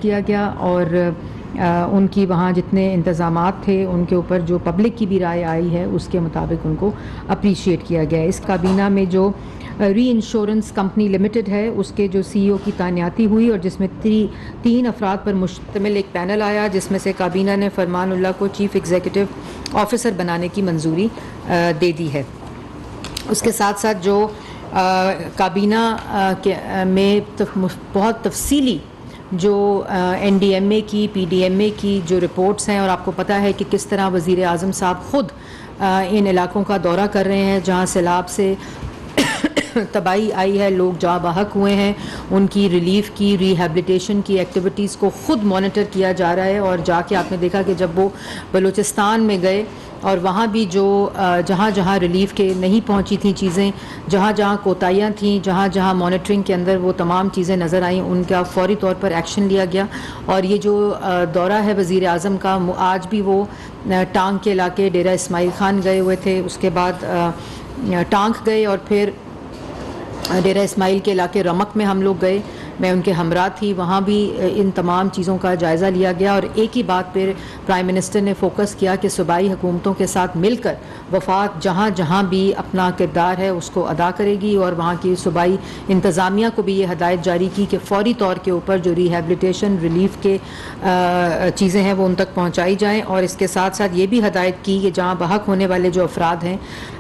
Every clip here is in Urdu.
کیا گیا اور ان کی وہاں جتنے انتظامات تھے ان کے اوپر جو پبلک کی بھی رائے آئی ہے اس کے مطابق ان کو اپریشیٹ کیا گیا ہے۔ اس کابینہ میں جو ری انشورنس کمپنی لمیٹڈ ہے اس کے جو سی ای او کی تعیناتی ہوئی اور جس میں 3 افراد پر مشتمل ایک پینل آیا، جس میں سے کابینہ نے فرمان اللہ کو چیف ایگزیکٹو آفیسر بنانے کی منظوری دے دی ہے۔ اس کے ساتھ ساتھ جو کابینہ میں بہت تفصیلی جو این ڈی ایم اے کی پی ڈی ایم اے کی جو رپورٹس ہیں، اور آپ کو پتہ ہے کہ کس طرح وزیر اعظم صاحب خود ان علاقوں کا دورہ کر رہے ہیں جہاں سیلاب سے تباہی آئی ہے، لوگ جاں بحق ہوئے ہیں، ان کی ریلیف کی ریہیبلیٹیشن کی ایکٹیویٹیز کو خود مانیٹر کیا جا رہا ہے۔ اور جا کے آپ نے دیکھا کہ جب وہ بلوچستان میں گئے اور وہاں بھی جو جہاں جہاں ریلیف کے نہیں پہنچی تھیں چیزیں، جہاں جہاں کوتاہیاں تھیں، جہاں جہاں مانیٹرنگ کے اندر وہ تمام چیزیں نظر آئیں، ان کا فوری طور پر ایکشن لیا گیا۔ اور یہ جو دورہ ہے وزیر اعظم کا، آج بھی وہ ٹانک کے علاقے ڈیرہ اسماعیل خان گئے ہوئے تھے، اس کے بعد ٹانک گئے اور پھر ڈیرہ اسماعیل کے علاقے رمک میں ہم لوگ گئے، میں ان کے ہمراہ تھی، وہاں بھی ان تمام چیزوں کا جائزہ لیا گیا۔ اور ایک ہی بات پہ پرائم منسٹر نے فوکس کیا کہ صوبائی حکومتوں کے ساتھ مل کر وفاق جہاں جہاں بھی اپنا کردار ہے اس کو ادا کرے گی، اور وہاں کی صوبائی انتظامیہ کو بھی یہ ہدایت جاری کی کہ فوری طور کے اوپر جو ریہیبلیٹیشن ریلیف کے چیزیں ہیں وہ ان تک پہنچائی جائیں۔ اور اس کے ساتھ ساتھ یہ بھی ہدایت کی کہ جہاں بحق ہونے والے جو افراد ہیں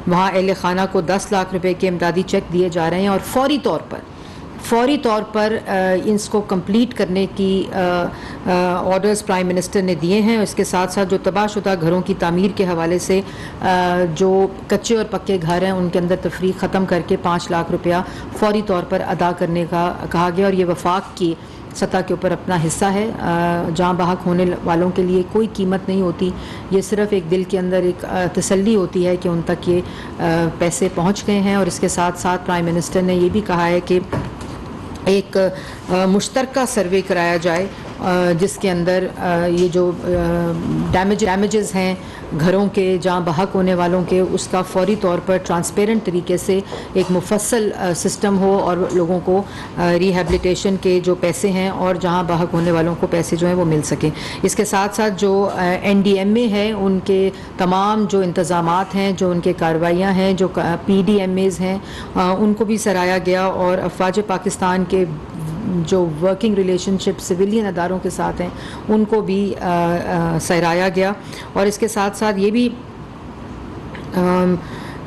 وہاں اہل خانہ کو 10 لاکھ روپے کے امدادی چیک دیے جا رہے ہیں، اور فوری طور پر اس کو کمپلیٹ کرنے کی آرڈرز پرائم منسٹر نے دیے ہیں۔ اس کے ساتھ ساتھ جو تباہ شدہ گھروں کی تعمیر کے حوالے سے جو کچے اور پکے گھر ہیں ان کے اندر تفریق ختم کر کے 5 لاکھ روپیہ فوری طور پر ادا کرنے کا کہا گیا، اور یہ وفاق کی سطح کے اوپر اپنا حصہ ہے۔ جہاں بحق ہونے والوں کے لیے کوئی قیمت نہیں ہوتی، یہ صرف ایک دل کے اندر ایک تسلی ہوتی ہے کہ ان تک یہ پیسے پہنچ گئے ہیں۔ اور اس کے ساتھ ساتھ پرائم منسٹر نے یہ بھی کہا ہے کہ ایک مشترکہ سروے کرایا جائے جس کے اندر یہ جو ڈیمیجز ہیں گھروں کے جہاں بحق ہونے والوں کے، اس کا فوری طور پر ٹرانسپیرنٹ طریقے سے ایک مفصل سسٹم ہو اور لوگوں کو ریہیبلیٹیشن کے جو پیسے ہیں اور جہاں بحق ہونے والوں کو پیسے جو ہیں وہ مل سکیں۔ اس کے ساتھ ساتھ جو این ڈی ایم اے ہے ان کے تمام جو انتظامات ہیں، جو ان کے کارروائیاں ہیں، جو پی ڈی ایم ایز ہیں، ان کو بھی سراہا گیا، اور افواج پاکستان کے جو ورکنگ ریلیشن شپ سویلین اداروں کے ساتھ ہیں ان کو بھی سراہا گیا۔ اور اس کے ساتھ ساتھ یہ بھی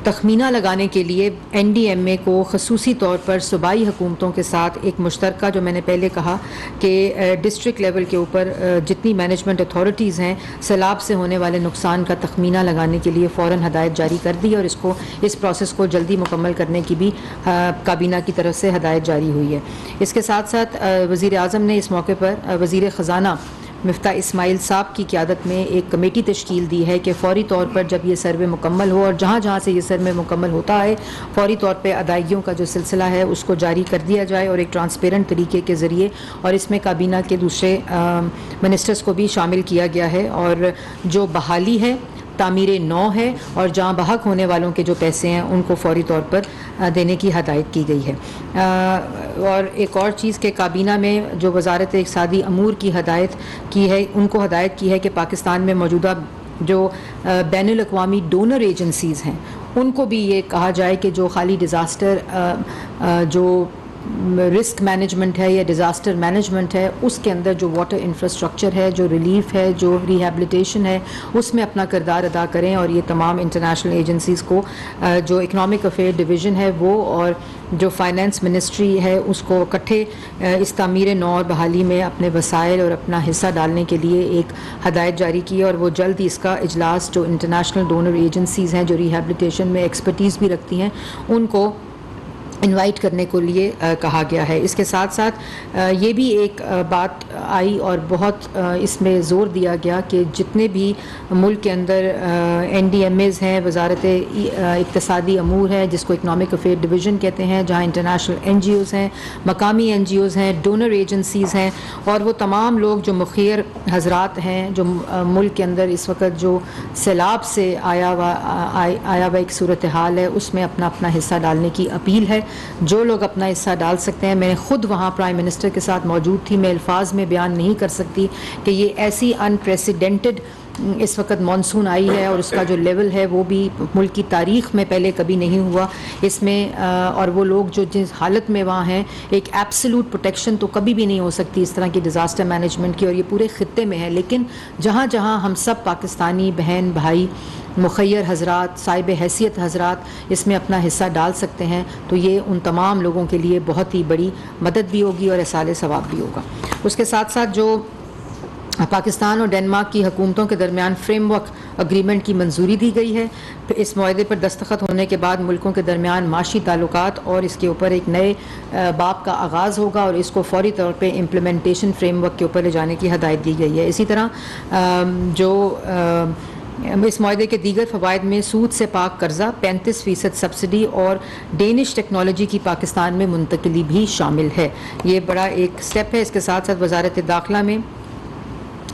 تخمینہ لگانے کے لیے این ڈی ایم اے کو خصوصی طور پر صوبائی حکومتوں کے ساتھ ایک مشترکہ، جو میں نے پہلے کہا کہ ڈسٹرکٹ لیول کے اوپر جتنی مینجمنٹ اتھارٹیز ہیں سیلاب سے ہونے والے نقصان کا تخمینہ لگانے کے لیے فوراً ہدایت جاری کر دی، اور اس پروسیس کو جلدی مکمل کرنے کی بھی کابینہ کی طرف سے ہدایت جاری ہوئی ہے۔ اس کے ساتھ ساتھ وزیر اعظم نے اس موقع پر وزیر خزانہ مفتاح اسماعیل صاحب کی قیادت میں ایک کمیٹی تشکیل دی ہے کہ فوری طور پر جب یہ سروے مکمل ہو اور جہاں جہاں سے یہ سروے مکمل ہوتا ہے فوری طور پہ ادائیگیوں کا جو سلسلہ ہے اس کو جاری کر دیا جائے، اور ایک ٹرانسپیرنٹ طریقے کے ذریعے، اور اس میں کابینہ کے دوسرے منسٹرز کو بھی شامل کیا گیا ہے، اور جو بحالی ہے، تعمیر نو ہے، اور جہاں بحق ہونے والوں کے جو پیسے ہیں ان کو فوری طور پر دینے کی ہدایت کی گئی ہے۔ اور ایک اور چیز کہ کابینہ میں جو وزارت اقتصادی امور کی ہدایت کی ہے، ان کو ہدایت کی ہے کہ پاکستان میں موجودہ جو بین الاقوامی ڈونر ایجنسیز ہیں ان کو بھی یہ کہا جائے کہ جو خالی ڈیزاسٹر جو رسک مینجمنٹ ہے یا ڈیزاسٹر مینجمنٹ ہے اس کے اندر جو واٹر انفراسٹرکچر ہے، جو ریلیف ہے، جو ریہیبلیٹیشن ہے، اس میں اپنا کردار ادا کریں، اور یہ تمام انٹرنیشنل ایجنسیز کو جو اکنامک افیئر ڈویژن ہے وہ اور جو فائنانس منسٹری ہے اس کو اکٹھے اس تعمیر نو اور بحالی میں اپنے وسائل اور اپنا حصہ ڈالنے کے لیے ایک ہدایت جاری کی، اور وہ جلد ہی اس کا اجلاس جو انٹرنیشنل ڈونر ایجنسیز ہیں جو ریہیبلیٹیشن میں ایکسپرٹیز بھی رکھتی ہیں ان کو انوائٹ کرنے کو لیے کہا گیا ہے۔ اس کے ساتھ ساتھ یہ بھی ایک بات آئی اور بہت اس میں زور دیا گیا کہ جتنے بھی ملک کے اندر این ڈی ایم ایز ہیں، وزارت اقتصادی امور ہے جس کو اکنامک افیئر ڈویژن کہتے ہیں، جہاں انٹرنیشنل این جی اوز ہیں، مقامی این جی اوز ہیں، ڈونر ایجنسیز ہیں، اور وہ تمام لوگ جو مخیر حضرات ہیں جو ملک کے اندر اس وقت جو سیلاب سے آیا ہوا ایک صورتحال ہے اس میں اپنا حصہ ڈالنے کی اپیل ہے۔ جو لوگ اپنا حصہ ڈال سکتے ہیں. میں خود وہاں پرائم منسٹر کے ساتھ موجود تھی. میں الفاظ میں بیان نہیں کر سکتی کہ یہ ایسی انپریسیڈنٹڈ اس وقت مانسون آئی ہے اور اس کا جو لیول ہے وہ بھی ملک کی تاریخ میں پہلے کبھی نہیں ہوا اس میں. اور وہ لوگ جو جس حالت میں وہاں ہیں, ایک ایبسولوٹ پروٹیکشن تو کبھی بھی نہیں ہو سکتی اس طرح کی ڈیزاسٹر مینجمنٹ کی, اور یہ پورے خطے میں ہے. لیکن جہاں جہاں ہم سب پاکستانی بہن بھائی مخیر حضرات صاحب حیثیت حضرات اس میں اپنا حصہ ڈال سکتے ہیں تو یہ ان تمام لوگوں کے لیے بہت ہی بڑی مدد بھی ہوگی اور احصال ثواب بھی ہوگا. اس کے ساتھ ساتھ جو پاکستان اور ڈنمارک کی حکومتوں کے درمیان فریم ورک اگریمنٹ کی منظوری دی گئی ہے. اس معاہدے پر دستخط ہونے کے بعد ملکوں کے درمیان معاشی تعلقات اور اس کے اوپر ایک نئے باب کا آغاز ہوگا اور اس کو فوری طور پہ امپلیمنٹیشن فریم ورک کے اوپر لے جانے کی ہدایت دی گئی ہے. اسی طرح جو اس معاہدے کے دیگر فوائد میں سود سے پاک قرضہ 35% سبسڈی اور ڈینش ٹیکنالوجی کی پاکستان میں منتقلی بھی شامل ہے. یہ بڑا ایک سٹیپ ہے. اس کے ساتھ ساتھ وزارت داخلہ میں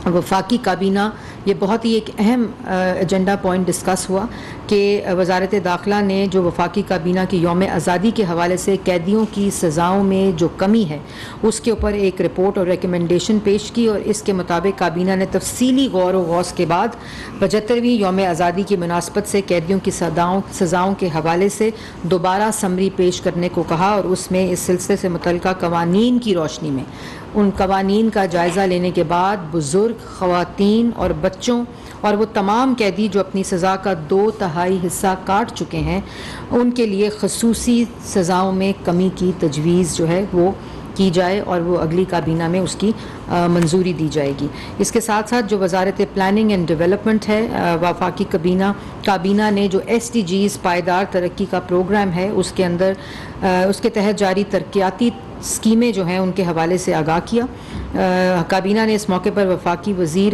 وفاقی کابینہ, یہ بہت ہی ایک اہم ایجنڈا پوائنٹ ڈسکس ہوا کہ وزارت داخلہ نے جو وفاقی کابینہ کی یوم آزادی کے حوالے سے قیدیوں کی سزاؤں میں جو کمی ہے اس کے اوپر ایک رپورٹ اور ریکمنڈیشن پیش کی, اور اس کے مطابق کابینہ نے تفصیلی غور و غوص کے بعد 75ویں یوم آزادی کی مناسبت سے قیدیوں کی سزاؤں کے حوالے سے دوبارہ سمری پیش کرنے کو کہا, اور اس میں اس سلسلے سے متعلقہ قوانین کی روشنی میں ان قوانین کا جائزہ لینے کے بعد بزرگ, خواتین اور بچوں اور وہ تمام قیدی جو اپنی سزا کا 2/3 حصہ کاٹ چکے ہیں ان کے لیے خصوصی سزاؤں میں کمی کی تجویز جو ہے وہ کی جائے, اور وہ اگلی کابینہ میں اس کی منظوری دی جائے گی. اس کے ساتھ ساتھ جو وزارت پلاننگ اینڈ ڈیولپمنٹ ہے, وفاقی کابینہ نے جو SDGs پائیدار ترقی کا پروگرام ہے اس کے اندر اس کے تحت جاری ترقیاتی اسکیمیں جو ہیں ان کے حوالے سے آگاہ کیا. کابینہ نے اس موقع پر وفاقی وزیر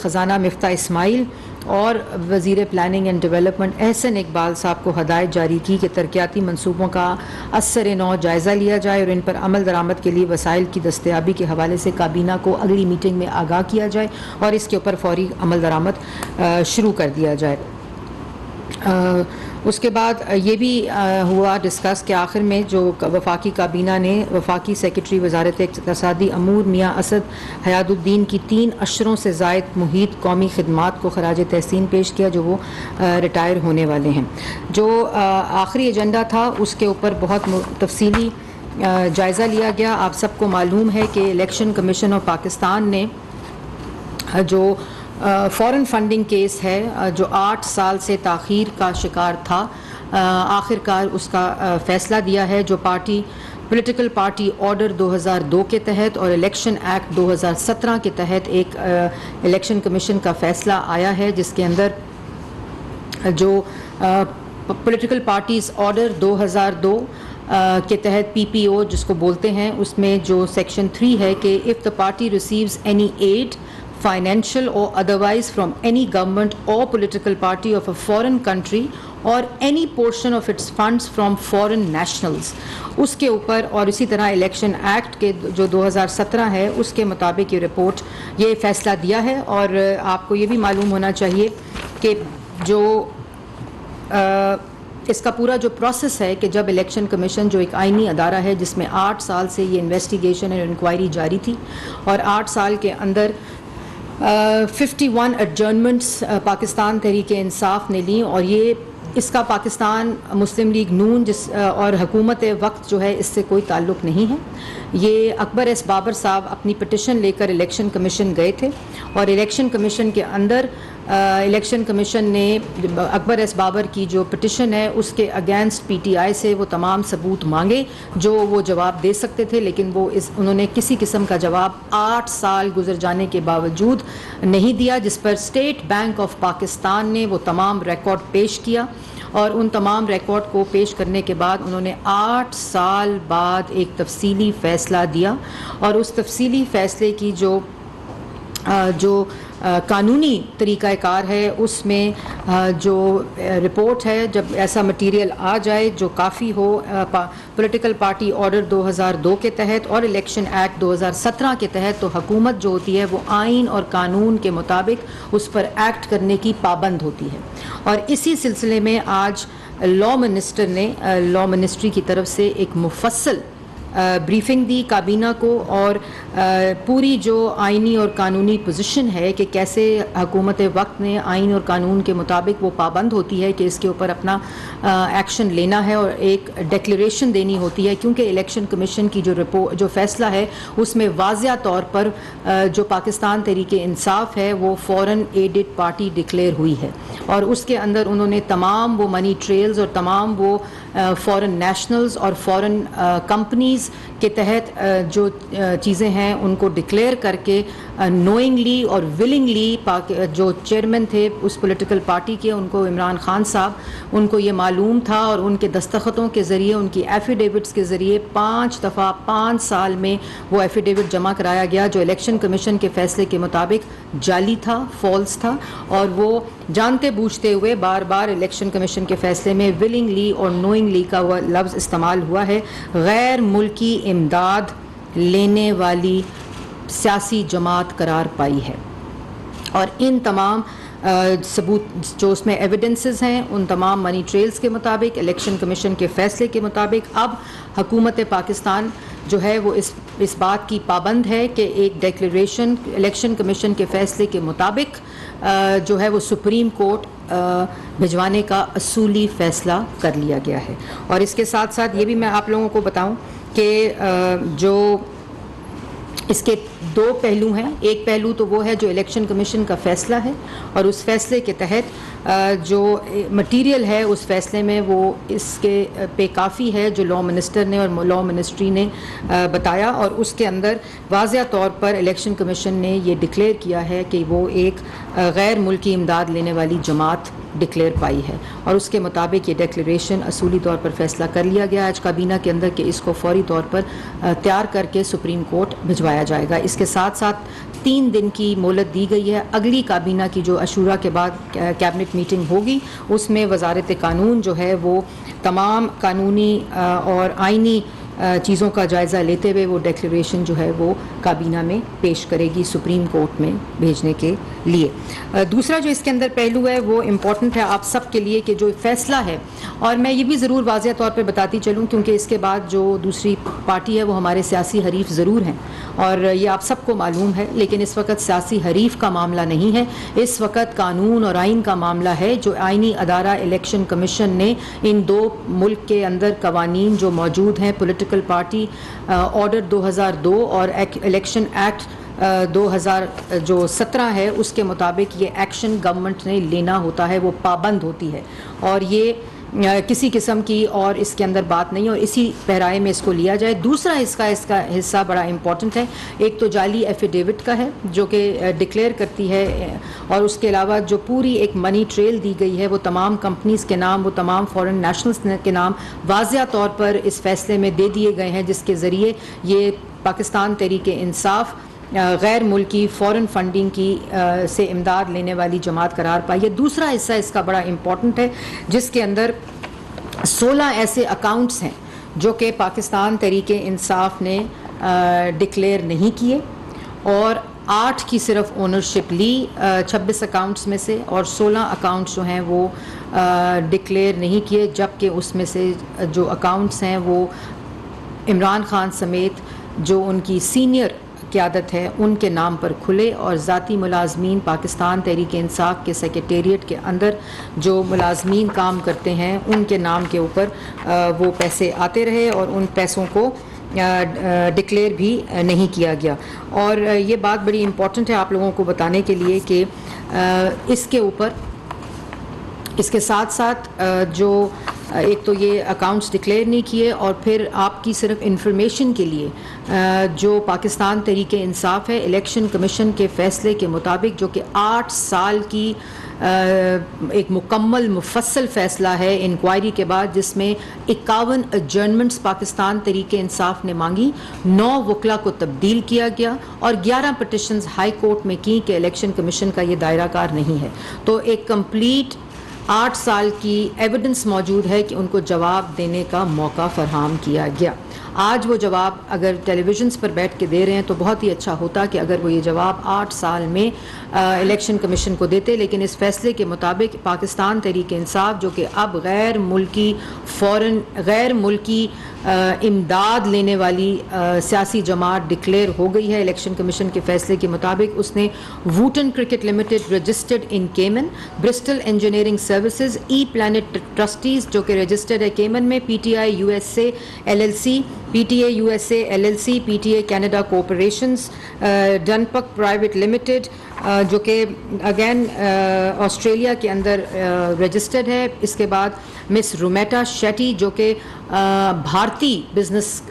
خزانہ مفتاح اسماعیل اور وزیر planning and development Ahsan Iqbal صاحب کو ہدایت جاری کی کہ ترقیاتی منصوبوں کا اثر نو جائزہ لیا جائے اور ان پر عمل درآمد کے لیے وسائل کی دستیابی کے حوالے سے کابینہ کو اگلی میٹنگ میں آگاہ کیا جائے اور اس کے اوپر فوری عمل درآمد شروع کر دیا جائے. اس کے بعد یہ بھی ہوا ڈسکس کہ آخر میں جو وفاقی کابینہ نے وفاقی سیکرٹری وزارت اقتصادی امور میاں اسد حیات الدین کی 3 اشروں سے زائد محیط قومی خدمات کو خراج تحسین پیش کیا جو وہ ریٹائر ہونے والے ہیں. جو آخری ایجنڈا تھا اس کے اوپر بہت تفصیلی جائزہ لیا گیا. آپ سب کو معلوم ہے کہ الیکشن کمیشن آف پاکستان نے جو فورن فنڈنگ کیس ہے جو 8 سال سے تاخیر کا شکار تھا, آخر کار اس کا فیصلہ دیا ہے. جو پولیٹیکل پارٹی آرڈر 2002 کے تحت اور الیکشن ایکٹ 2017 کے تحت ایک الیکشن کمیشن کا فیصلہ آیا ہے جس کے اندر جو پولیٹیکل پارٹیز آرڈر 2002 کے تحت PPO جس کو بولتے ہیں اس میں جو سیکشن 3 ہے کہ if the party receives any aid financial or otherwise from any government or political party of a foreign country or any portion of its funds from foreign nationals اس کے اوپر, اور اسی طرح الیکشن ایکٹ کے جو 2017 ہے اس کے مطابق یہ رپورٹ یہ فیصلہ دیا ہے. اور آپ کو یہ بھی معلوم ہونا چاہیے کہ جو اس کا پورا جو پروسیس ہے کہ جب الیکشن کمیشن جو ایک آئینی ادارہ ہے جس میں 8 سال سے یہ انویسٹیگیشن اور انکوائری جاری تھی اور 8 سال کے اندر 51 ایڈجرنمنٹس پاکستان تحریک انصاف نے لی, اور یہ اس کا پاکستان مسلم لیگ نون اور حکومت وقت جو ہے اس سے کوئی تعلق نہیں ہے. یہ اکبر ایس بابر صاحب اپنی پٹیشن لے کر الیکشن کمیشن گئے تھے اور الیکشن کمیشن کے اندر الیکشن کمیشن نے اکبر ایس بابر کی جو پٹیشن ہے اس کے اگینسٹ PTI سے وہ تمام ثبوت مانگے جو وہ جواب دے سکتے تھے, لیکن وہ انہوں نے کسی قسم کا جواب 8 سال گزر جانے کے باوجود نہیں دیا, جس پر اسٹیٹ بینک آف پاکستان نے وہ تمام ریکارڈ پیش کیا. اور ان تمام ریکارڈ کو پیش کرنے کے بعد انہوں نے 8 سال بعد ایک تفصیلی فیصلہ دیا, اور اس تفصیلی فیصلے کی جو جو قانونی طریقہ کار ہے اس میں جو رپورٹ ہے، جب ایسا مٹیریل آ جائے جو کافی ہو پولیٹیکل پارٹی آرڈر 2002 کے تحت اور الیکشن ایکٹ 2017 کے تحت، تو حکومت جو ہوتی ہے وہ آئین اور قانون کے مطابق اس پر ایکٹ کرنے کی پابند ہوتی ہے. اور اسی سلسلے میں آج لا منسٹر نے لا منسٹری کی طرف سے ایک مفصل بریفنگ دی کابینہ کو، اور پوری جو آئینی اور قانونی پوزیشن ہے کہ کیسے حکومت وقت نے آئین اور قانون کے مطابق وہ پابند ہوتی ہے کہ اس کے اوپر اپنا ایکشن لینا ہے اور ایک ڈیکلیریشن دینی ہوتی ہے، کیونکہ الیکشن کمیشن کی جو فیصلہ ہے اس میں واضح طور پر جو پاکستان تحریک انصاف ہے وہ فورن ایڈڈ پارٹی ڈکلیئر ہوئی ہے، اور اس کے اندر انہوں نے تمام وہ منی ٹریلز اور تمام وہ فورن نیشنلز اور فورن کمپنیز کے تحت جو چیزیں ہیں ان کو ڈکلیئر کر کے نوئنگلی اور ولنگلی جو چیئرمین تھے اس پولیٹیکل پارٹی کے، ان کو عمران خان صاحب، ان کو یہ معلوم تھا اور ان کے دستخطوں کے ذریعے، ان کی ایفیڈیوٹس کے ذریعے 5 دفعہ 5 سال میں وہ ایفیڈیوٹ جمع کرایا گیا جو الیکشن کمیشن کے فیصلے کے مطابق جعلی تھا، فالس تھا، اور وہ جانتے بوجھتے ہوئے بار بار الیکشن کمیشن کے فیصلے میں ولنگلی اور نوئنگلی کا وہ لفظ استعمال ہوا ہے. غیر ملکی امداد لینے والی سیاسی جماعت قرار پائی ہے، اور ان تمام ثبوت جو اس میں ایویڈنسز ہیں ان تمام منی ٹریلز کے مطابق، الیکشن کمیشن کے فیصلے کے مطابق اب حکومت پاکستان جو ہے وہ اس بات کی پابند ہے کہ ایک ڈیکلیریشن الیکشن کمیشن کے فیصلے کے مطابق جو ہے وہ سپریم کورٹ بھجوانے کا اصولی فیصلہ کر لیا گیا ہے. اور اس کے ساتھ ساتھ یہ بھی میں آپ لوگوں کو بتاؤں کہ جو اس کے 2 پہلو ہیں. ایک پہلو تو وہ ہے جو الیکشن کمیشن کا فیصلہ ہے، اور اس فیصلے کے تحت جو مٹیریل ہے اس فیصلے میں وہ اس کے پہ کافی ہے جو لا منسٹر نے اور لا منسٹری نے بتایا، اور اس کے اندر واضح طور پر الیکشن کمیشن نے یہ ڈکلیئر کیا ہے کہ وہ ایک غیر ملکی امداد لینے والی جماعت ڈکلیئر پائی ہے، اور اس کے مطابق یہ ڈیکلیریشن اصولی طور پر فیصلہ کر لیا گیا آج کابینہ کے اندر کہ اس کو فوری طور پر تیار کر کے سپریم کورٹ بھجوایا جائے گا. اس کے ساتھ ساتھ 3 دن کی مہلت دی گئی ہے. اگلی کابینہ کی جو عشورہ کے بعد کیبنٹ میٹنگ ہوگی اس میں وزارت قانون جو ہے وہ تمام قانونی اور آئینی چیزوں کا جائزہ لیتے ہوئے وہ ڈیکلیریشن جو ہے وہ کابینہ میں پیش کرے گی سپریم کورٹ میں بھیجنے کے لیے. دوسرا جو اس کے اندر پہلو ہے وہ امپورٹنٹ ہے آپ سب کے لیے کہ جو فیصلہ ہے، اور میں یہ بھی ضرور واضح طور پہ بتاتی چلوں کیونکہ اس کے بعد جو دوسری پارٹی ہے وہ ہمارے سیاسی حریف ضرور ہیں اور یہ آپ سب کو معلوم ہے، لیکن اس وقت سیاسی حریف کا معاملہ نہیں ہے، اس وقت قانون اور آئین کا معاملہ ہے. جو آئینی ادارہ الیکشن کمیشن نے ان 2 ملک کے اندر قوانین جو موجود ہیں، پولیٹیکل پارٹی آرڈر 2002 اور الیکشن ایکٹ 2017 ہے، اس کے مطابق یہ ایکشن گورنمنٹ نے لینا ہوتا ہے، وہ پابند ہوتی ہے، اور یہ کسی قسم کی اور اس کے اندر بات نہیں، اور اسی پہرائے میں اس کو لیا جائے. دوسرا اس کا حصہ بڑا امپورٹنٹ ہے. ایک تو جعلی ایفیڈیوٹ کا ہے جو کہ ڈکلیئر کرتی ہے، اور اس کے علاوہ جو پوری ایک منی ٹریل دی گئی ہے وہ تمام کمپنیز کے نام، وہ تمام فورن نیشنلز کے نام واضح طور پر اس فیصلے میں دے دیے گئے ہیں، جس کے ذریعے یہ پاکستان تحریک انصاف غیر ملکی فورن فنڈنگ کی سے امداد لینے والی جماعت قرار پائی ہے. دوسرا حصہ اس کا بڑا امپورٹنٹ ہے جس کے اندر 16 ایسے اکاؤنٹس ہیں جو کہ پاکستان تحریک انصاف نے ڈکلیئر نہیں کیے، اور 8 کی صرف اونرشپ لی 26 اکاؤنٹس میں سے، اور 16 اکاؤنٹس جو ہیں وہ ڈکلیئر نہیں کیے، جبکہ اس میں سے جو اکاؤنٹس ہیں وہ عمران خان سمیت جو ان کی سینئر قیادت ہے ان کے نام پر کھلے، اور ذاتی ملازمین پاکستان تحریک انصاف کے سیکریٹریٹ کے اندر جو ملازمین کام کرتے ہیں ان کے نام کے اوپر وہ پیسے آتے رہے، اور ان پیسوں کو ڈکلیئر بھی نہیں کیا گیا. اور یہ بات بڑی امپورٹنٹ ہے آپ لوگوں کو بتانے کے لیے کہ اس کے اوپر اس کے ساتھ ساتھ جو ایک تو یہ اکاؤنٹس ڈکلیئر نہیں کیے، اور پھر آپ کی صرف انفارمیشن کے لیے جو پاکستان تحریک انصاف ہے، الیکشن کمیشن کے فیصلے کے مطابق، جو کہ 8 سال کی ایک مکمل مفصل فیصلہ ہے انکوائری کے بعد، جس میں 51 ایڈجرنمنٹس پاکستان تحریک انصاف نے مانگی، 9 وکلا کو تبدیل کیا گیا، اور 11 پٹیشنز ہائی کورٹ میں کی کہ الیکشن کمیشن کا یہ دائرہ کار نہیں ہے. تو ایک کمپلیٹ 8 سال کی ایویڈنس موجود ہے کہ ان کو جواب دینے کا موقع فراہم کیا گیا. آج وہ جواب اگر ٹیلی ویژنس پر بیٹھ کے دے رہے ہیں تو بہت ہی اچھا ہوتا کہ اگر وہ یہ جواب 8 سال میں الیکشن کمیشن کو دیتے، لیکن اس فیصلے کے مطابق پاکستان تحریک انصاف، جو کہ اب غیر ملکی امداد لینے والی سیاسی جماعت ڈکلیئر ہو گئی ہے الیکشن کمیشن کے فیصلے کے مطابق، اس نے Wootton cricket limited registered in Cayman, Bristol engineering services, E plant trustees جو کہ رجسٹرڈ ہے کیمن میں، P T I U S A L L C, P T A U S A L L C, P T A Canada corporations, ڈنپک پرائیویٹ لمیٹڈ جو کہ اگین آسٹریلیا کے اندر رجسٹرڈ ہے. اس کے بعد مس رومیٹا شیٹی جو کہ بھارتی بزنس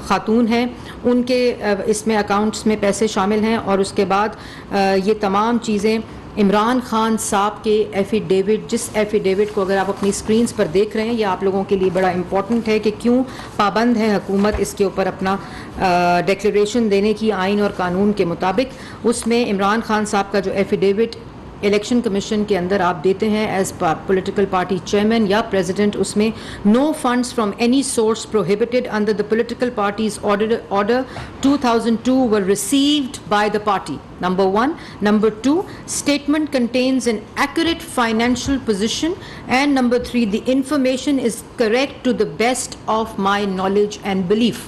خاتون ہیں، ان کے اس میں اکاؤنٹس میں پیسے شامل ہیں. اور اس کے بعد یہ تمام چیزیں عمران خان صاحب کے ایفیڈیوٹ، جس ایفیڈیوٹ کو اگر آپ اپنی سکرینز پر دیکھ رہے ہیں، یہ آپ لوگوں کے لیے بڑا امپورٹنٹ ہے کہ کیوں پابند ہے حکومت اس کے اوپر اپنا ڈیکلیریشن دینے کی آئین اور قانون کے مطابق. اس میں عمران خان صاحب کا جو ایفیڈیوٹ الیکشن کمیشن کے اندر آپ دیتے ہیں ایز پولیٹیکل پارٹی چیئرمین یا پریزیڈنٹ، اس میں no funds from any source prohibited under the political parties order 2002 were received by the party. Number 1. Number 2, statement contains an accurate financial position. And number 3, the information is correct to the best of my knowledge and belief.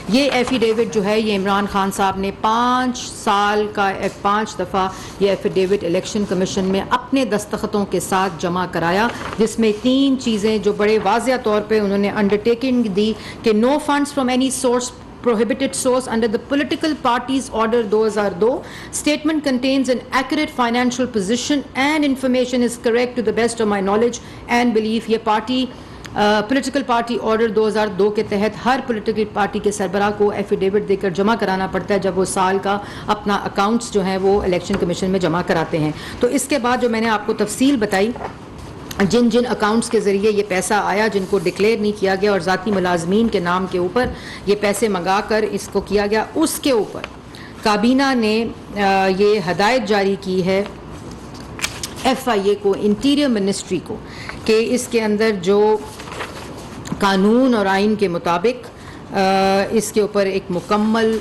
یہ ایفیڈیوٹ جو ہے یہ عمران خان صاحب نے 5 سال کا 5 دفعہ یہ ایفیڈیوٹ الیکشن کمیشن میں اپنے دستخطوں کے ساتھ جمع کرایا، جس میں 3 چیزیں جو بڑے واضح طور پہ انہوں نے انڈرٹیکنگ دی کہ no funds from any source prohibited source under the political parties order 2002, statement contains an accurate financial position and information is correct to the best of my knowledge and belief. یہ پارٹی پولیٹیکل پارٹی آرڈر 2002 کے تحت ہر پولیٹیکل پارٹی کے سربراہ کو ایفیڈیوٹ دے کر جمع کرانا پڑتا ہے جب وہ سال کا اپنا اکاؤنٹس جو ہیں وہ الیکشن کمیشن میں جمع کراتے ہیں. تو اس کے بعد جو میں نے آپ کو تفصیل بتائی جن اکاؤنٹس کے ذریعے یہ پیسہ آیا، جن کو ڈکلیئر نہیں کیا گیا اور ذاتی ملازمین کے نام کے اوپر یہ پیسے منگا کر اس کو کیا گیا، اس کے اوپر کابینہ نے یہ ہدایت جاری کی ہے ایف آئی اے کو، انٹیریئر منسٹری کو، کہ اس کے اندر جو قانون اور آئین کے مطابق اس کے اوپر ایک مکمل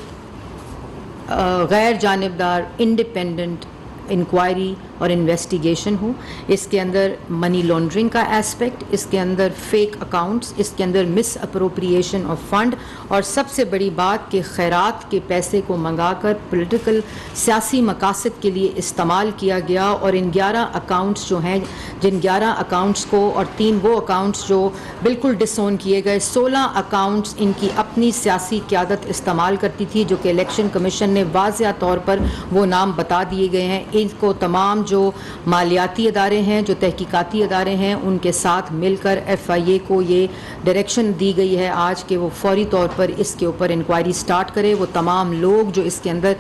غیر جانبدار انڈیپینڈنٹ انکوائری اور انویسٹیگیشن ہو. اس کے اندر منی لانڈرنگ کا ایسپیکٹ، اس کے اندر فیک اکاؤنٹس، اس کے اندر مس اپروپریشن آف فنڈ، اور سب سے بڑی بات کہ خیرات کے پیسے کو منگا کر پولیٹیکل سیاسی مقاصد کے لیے استعمال کیا گیا. اور ان 11 اکاؤنٹس جو ہیں، جن 11 اکاؤنٹس کو اور 3 وہ اکاؤنٹس جو بالکل ڈس اون کیے گئے، 16 اکاؤنٹس ان کی اپنی سیاسی قیادت استعمال کرتی تھی، جو کہ الیکشن کمیشن نے واضح طور پر وہ نام بتا دیے گئے ہیں. ان کو تمام جو مالیاتی ادارے ہیں، جو تحقیقاتی ادارے ہیں، ان کے ساتھ مل کر ایف آئی اے کو یہ ڈائریکشن دی گئی ہے آج کہ وہ فوری طور پر اس کے اوپر انکوائری سٹارٹ کرے. وہ تمام لوگ جو اس کے اندر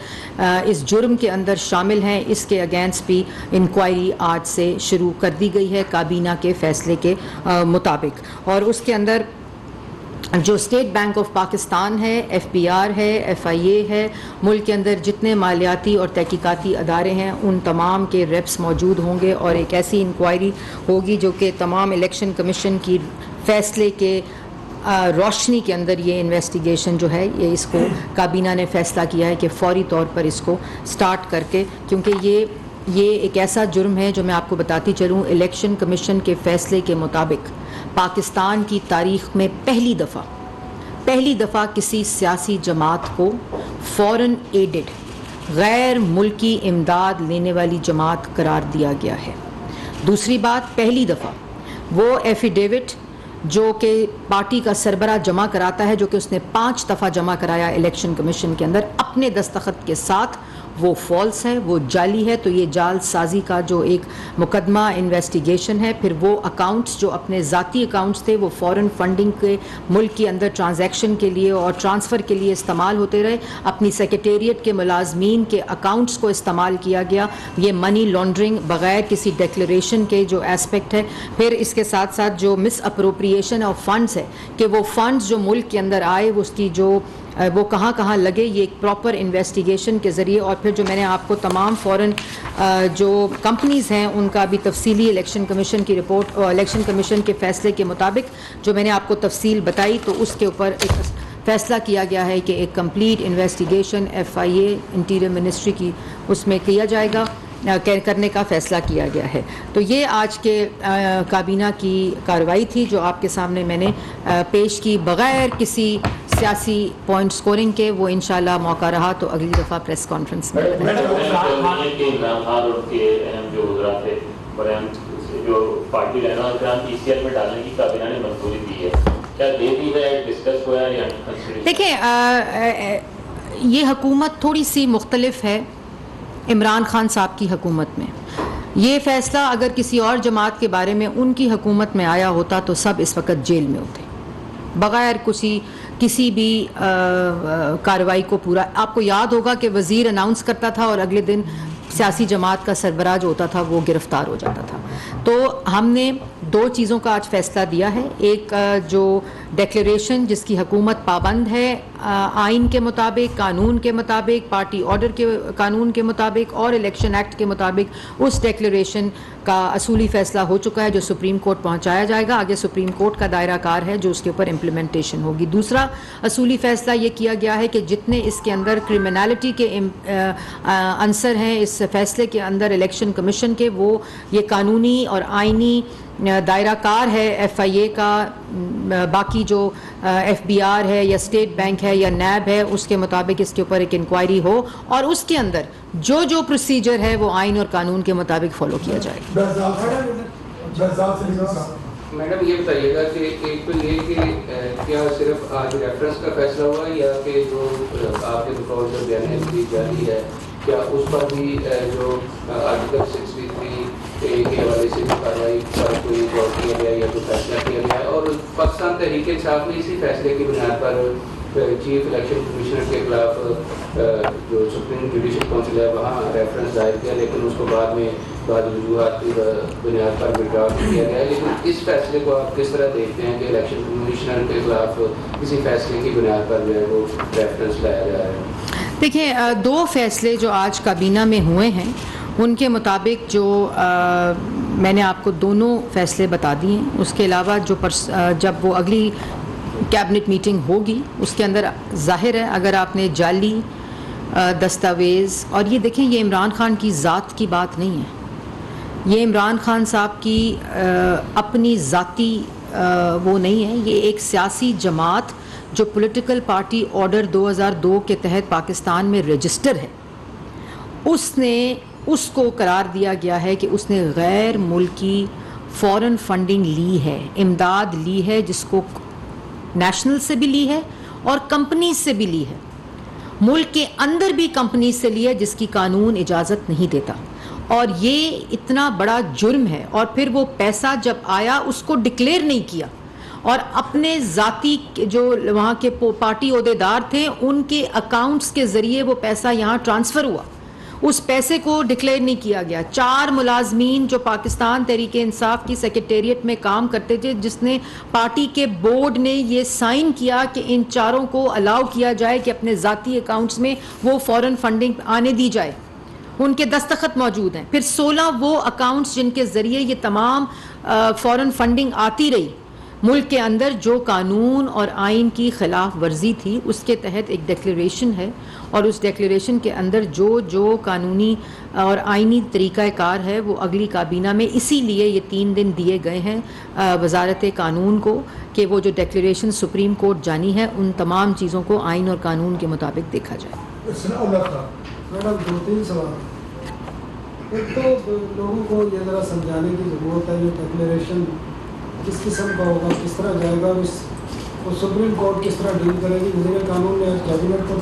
اس جرم کے اندر شامل ہیں، اس کے اگینسٹ بھی انکوائری آج سے شروع کر دی گئی ہے کابینہ کے فیصلے کے مطابق. اور اس کے اندر جو اسٹیٹ بینک آف پاکستان ہے، ایف بی آر ہے، ایف آئی اے ہے، ملک کے اندر جتنے مالیاتی اور تحقیقاتی ادارے ہیں ان تمام کے ریپس موجود ہوں گے، اور ایک ایسی انکوائری ہوگی جو کہ تمام الیکشن کمیشن کی فیصلے کے روشنی کے اندر یہ انویسٹیگیشن جو ہے یہ اس کو کابینہ نے فیصلہ کیا ہے کہ فوری طور پر اس کو سٹارٹ کر کے، کیونکہ یہ ایک ایسا جرم ہے جو میں آپ کو بتاتی چلوں، الیکشن کمیشن کے فیصلے کے مطابق پاکستان کی تاریخ میں پہلی دفعہ کسی سیاسی جماعت کو فورن ایڈڈ غیر ملکی امداد لینے والی جماعت قرار دیا گیا ہے. دوسری بات، پہلی دفعہ وہ ایفیڈیوٹ جو کہ پارٹی کا سربراہ جمع کراتا ہے، جو کہ اس نے 5 دفعہ جمع کرایا الیکشن کمیشن کے اندر اپنے دستخط کے ساتھ، وہ فالس ہے, وہ جعلی ہے. تو یہ جال سازی کا جو ایک مقدمہ انویسٹیگیشن ہے. پھر وہ اکاؤنٹس جو اپنے ذاتی اکاؤنٹس تھے وہ فورن فنڈنگ کے ملک کے اندر ٹرانزیکشن کے لیے اور ٹرانسفر کے لیے استعمال ہوتے رہے, اپنی سیکریٹریٹ کے ملازمین کے اکاؤنٹس کو استعمال کیا گیا. یہ منی لانڈرنگ بغیر کسی ڈیکلریشن کے جو ایسپیکٹ ہے. پھر اس کے ساتھ ساتھ جو مس اپروپریشن آف فنڈس ہے کہ وہ فنڈس جو ملک کے اندر آئے اس کی جو وہ کہاں کہاں لگے, یہ ایک پراپر انویسٹیگیشن کے ذریعے. اور پھر جو میں نے آپ کو تمام فورن جو کمپنیز ہیں ان کا بھی تفصیلی الیکشن کمیشن کی رپورٹ اور الیکشن کمیشن کے فیصلے کے مطابق جو میں نے آپ کو تفصیل بتائی, تو اس کے اوپر ایک فیصلہ کیا گیا ہے کہ ایک complete investigation FIA interior ministry کی اس میں کیا جائے گا, کرنے کا فیصلہ کیا گیا ہے. تو یہ آج کے کابینہ کی کارروائی تھی جو آپ کے سامنے میں نے پیش کی بغیر کسی سیاسی پوائنٹ سکورنگ کے. وہ انشاءاللہ موقع رہا تو اگلی دفعہ پریس کانفرنس میں جو پارٹی رہنا اور PCL میں ڈالنے کی کابینہ نے منظوری دی ہے, کیا دے دی ہے, ڈسکس ہوا ہے یا دیکھیں یہ حکومت تھوڑی سی مختلف ہے عمران خان صاحب کی حکومت میں. یہ فیصلہ اگر کسی اور جماعت کے بارے میں ان کی حکومت میں آیا ہوتا تو سب اس وقت جیل میں ہوتے بغیر کسی بھی کارروائی کو. پورا آپ کو یاد ہوگا کہ وزیر اناؤنس کرتا تھا اور اگلے دن سیاسی جماعت کا سربراہ جو ہوتا تھا وہ گرفتار ہو جاتا تھا. تو ہم نے دو چیزوں کا آج فیصلہ دیا ہے. ایک جو ڈیکلیریشن جس کی حکومت پابند ہے آئین کے مطابق, قانون کے مطابق, پارٹی آرڈر کے قانون کے مطابق اور الیکشن ایکٹ کے مطابق, اس ڈیکلیریشن کا اصولی فیصلہ ہو چکا ہے جو سپریم کورٹ پہنچایا جائے گا. آگے سپریم کورٹ کا دائرہ کار ہے جو اس کے اوپر امپلیمنٹیشن ہوگی. دوسرا اصولی فیصلہ یہ کیا گیا ہے کہ جتنے اس کے اندر کرمنالٹی کے عنصر ہیں اس فیصلے کے اندر الیکشن کمیشن کے, وہ یہ قانونی اور آئینی دائرہ کار ہے FIA کا. باقی جو FBR ہے یا اسٹیٹ بینک ہے یا نیب ہے اس کے مطابق اس کے اوپر ایک انکوائری ہو اور اس کے اندر جو پروسیجر ہے وہ آئین اور قانون کے مطابق فالو کیا جائے گا. میڈم یہ بتائیے گا کہ ایک تو یہ کہ کیا صرف آج ریفرنس کا فیصلہ ہوا ہے یا کہ جو آپ کے بطور جو بیان دی جاری ہے کیا اس پر بھی جو آرٹیکل 63 کے حوالے سے کارروائی پر کوئی غور کیا گیا یا کوئی فیصلہ کیا گیا ہے. اور پاکستان تحریک انصاف نے اسی فیصلے کی بنیاد پر چیف الیکشن کمیشنر کے خلاف جو سپریم جوڈیشل کونسل ہے وہاں ریفرنس دائر کیا, لیکن اس کو بعد میں بعض وجوہات کی بنیاد پر وڈرا کیا گیا ہے. لیکن اس فیصلے کو آپ کس طرح دیکھتے ہیں کہ الیکشن کمیشنر کے خلاف کسی فیصلے کی بنیاد پر جو ہے وہ ریفرنس لایا جا رہا ہے؟ دیکھیں دو فیصلے جو آج کابینہ میں ہوئے ہیں ان کے مطابق جو میں نے آپ کو دونوں فیصلے بتا دیے ہیں. اس کے علاوہ جو جب وہ اگلی کیبنٹ میٹنگ ہوگی اس کے اندر ظاہر ہے اگر آپ نے جعلی دستاویز, اور یہ دیکھیں یہ عمران خان کی ذات کی بات نہیں ہے, یہ عمران خان صاحب کی اپنی ذاتی وہ نہیں ہے. یہ ایک سیاسی جماعت جو پولیٹیکل پارٹی آرڈر 2002 کے تحت پاکستان میں رجسٹر ہے, اس کو قرار دیا گیا ہے کہ اس نے غیر ملکی فورن فنڈنگ لی ہے, امداد لی ہے, جس کو نیشنل سے بھی لی ہے اور کمپنیز سے بھی لی ہے, ملک کے اندر بھی کمپنیز سے لی ہے جس کی قانون اجازت نہیں دیتا. اور یہ اتنا بڑا جرم ہے. اور پھر وہ پیسہ جب آیا اس کو ڈکلیئر نہیں کیا اور اپنے ذاتی جو وہاں کے پارٹی عہدیدار تھے ان کے اکاؤنٹس کے ذریعے وہ پیسہ یہاں ٹرانسفر ہوا, اس پیسے کو ڈکلیئر نہیں کیا گیا. 4 ملازمین جو پاکستان تحریک انصاف کی سیکریٹریٹ میں کام کرتے تھے, جس نے پارٹی کے بورڈ نے یہ سائن کیا کہ ان 4 کو الاؤ کیا جائے کہ اپنے ذاتی اکاؤنٹس میں وہ فورن فنڈنگ آنے دی جائے, ان کے دستخط موجود ہیں. پھر 16 وہ اکاؤنٹس جن کے ذریعے یہ تمام فورن فنڈنگ آتی رہی ملک کے اندر, جو قانون اور آئین کی خلاف ورزی تھی, اس کے تحت ایک ڈیکلیریشن ہے. اور اس ڈیکلیریشن کے اندر جو قانونی اور آئینی طریقہ کار ہے وہ اگلی کابینہ میں, اسی لیے یہ 3 دن دیے گئے ہیں وزارت قانون کو کہ وہ جو ڈیکلیریشن سپریم کورٹ جانی ہے ان تمام چیزوں کو آئین اور قانون کے مطابق دیکھا جائے. میڈم 2-3 سوال. ایک تو لوگوں کو یہ ذرا سمجھانے کی ضرورت ہے یہ ڈیکلیریشن کس قسم کا ہوگا, کس طرح جائے گا, اور سپریم کورٹ کس طرح ڈیل کرے گی. وزیر قانون نے کیبنٹ کو